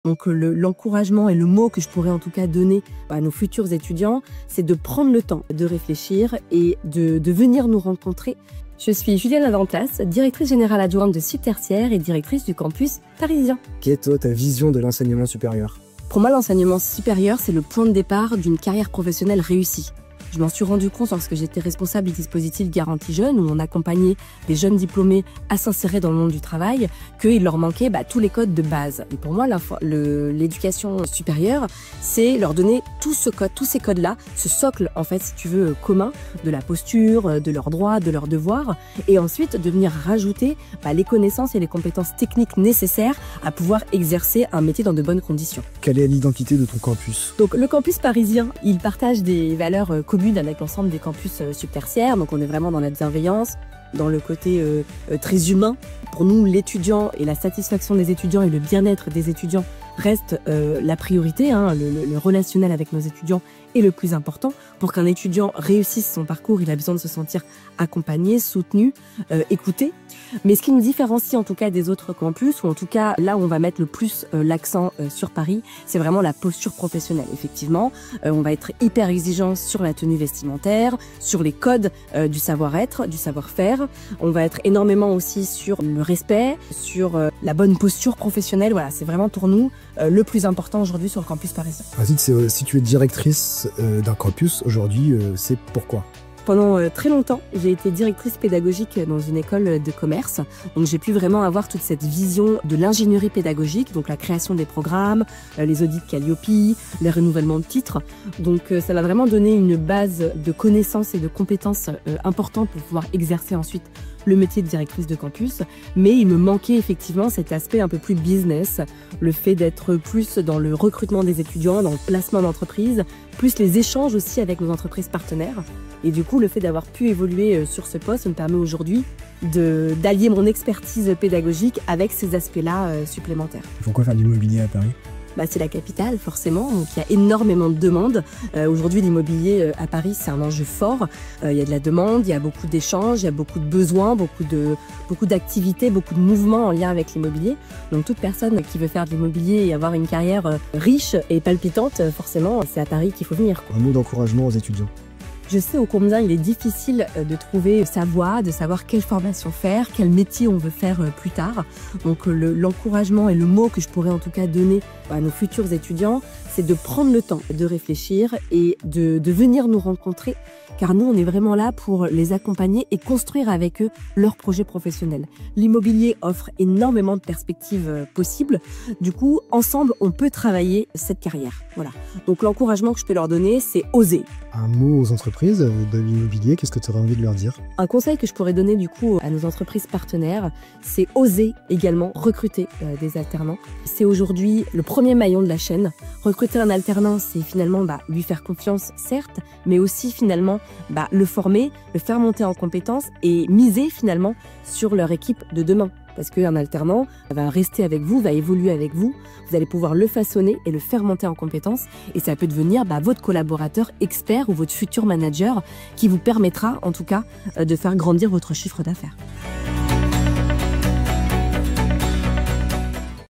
Donc l'encouragement et le mot que je pourrais en tout cas donner à nos futurs étudiants, c'est de prendre le temps de réfléchir et de venir nous rencontrer. Je suis Juliane Adantas, directrice générale adjointe de Sup Tertiaire et directrice du campus parisien. Quelle est toi ta vision de l'enseignement supérieur? Pour moi, l'enseignement supérieur, c'est le point de départ d'une carrière professionnelle réussie. Je m'en suis rendu compte lorsque j'étais responsable du dispositif Garantie Jeunes, où on accompagnait des jeunes diplômés à s'insérer dans le monde du travail, qu'il leur manquait tous les codes de base. Et pour moi, l'éducation supérieure, c'est leur donner tous ces codes-là, ce socle, en fait, si tu veux, commun, de la posture, de leurs droits, de leurs devoirs, et ensuite de venir rajouter les connaissances et les compétences techniques nécessaires à pouvoir exercer un métier dans de bonnes conditions. Quelle est l'identité de ton campus? Donc, le campus parisien, il partage des valeurs communes avec l'ensemble des campus subtertiaires. Donc on est vraiment dans la bienveillance, dans le côté très humain. Pour nous, l'étudiant et la satisfaction des étudiants et le bien-être des étudiants reste la priorité. Le relationnel avec nos étudiants est le plus important. Pour qu'un étudiant réussisse son parcours, il a besoin de se sentir accompagné, soutenu, écouté. Mais ce qui nous différencie en tout cas des autres campus, ou en tout cas là où on va mettre le plus l'accent sur Paris, c'est vraiment la posture professionnelle. Effectivement, on va être hyper exigeant sur la tenue vestimentaire, sur les codes du savoir-être, du savoir-faire. On va être énormément aussi sur le respect, sur la bonne posture professionnelle. Voilà, c'est vraiment pour nous le plus important aujourd'hui sur le campus parisien. Si tu es directrice d'un campus aujourd'hui, c'est pourquoi? Pendant très longtemps, j'ai été directrice pédagogique dans une école de commerce. Donc j'ai pu vraiment avoir toute cette vision de l'ingénierie pédagogique, donc la création des programmes, les audits Calliope, les renouvellements de titres. Donc ça m'a vraiment donné une base de connaissances et de compétences importantes pour pouvoir exercer ensuite le métier de directrice de campus. Mais il me manquait effectivement cet aspect un peu plus business, le fait d'être plus dans le recrutement des étudiants, dans le placement d'entreprises, plus les échanges aussi avec nos entreprises partenaires. Et du coup, le fait d'avoir pu évoluer sur ce poste me permet aujourd'hui d'allier mon expertise pédagogique avec ces aspects-là supplémentaires. Pourquoi faire de l'immobilier à Paris? C'est la capitale, forcément, donc il y a énormément de demandes. Aujourd'hui, l'immobilier à Paris, c'est un enjeu fort. Il y a de la demande, il y a beaucoup d'échanges, il y a beaucoup de besoins, beaucoup d'activités, beaucoup de mouvements en lien avec l'immobilier. Donc toute personne qui veut faire de l'immobilier et avoir une carrière riche et palpitante, forcément, c'est à Paris qu'il faut venir. Un mot d'encouragement aux étudiants. Je sais ô combien il est difficile de trouver sa voie, de savoir quelle formation faire, quel métier on veut faire plus tard. Donc l'encouragement et le mot que je pourrais en tout cas donner à nos futurs étudiants, c'est de prendre le temps de réfléchir et de venir nous rencontrer, car nous, on est vraiment là pour les accompagner et construire avec eux leur projet professionnel. L'immobilier offre énormément de perspectives possibles. Du coup, ensemble, on peut travailler cette carrière. Voilà. Donc l'encouragement que je peux leur donner, c'est oser. Un mot aux entreprises de l'immobilier, qu'est-ce que tu aurais envie de leur dire? Un conseil que je pourrais donner du coup à nos entreprises partenaires, c'est oser également recruter des alternants. C'est aujourd'hui le premier maillon de la chaîne. Recruter un alternant, c'est finalement lui faire confiance, certes, mais aussi finalement le former, le faire monter en compétences et miser finalement sur leur équipe de demain. Parce qu'un alternant va rester avec vous, va évoluer avec vous, vous allez pouvoir le façonner et le faire monter en compétences et ça peut devenir votre collaborateur expert ou votre futur manager qui vous permettra en tout cas de faire grandir votre chiffre d'affaires.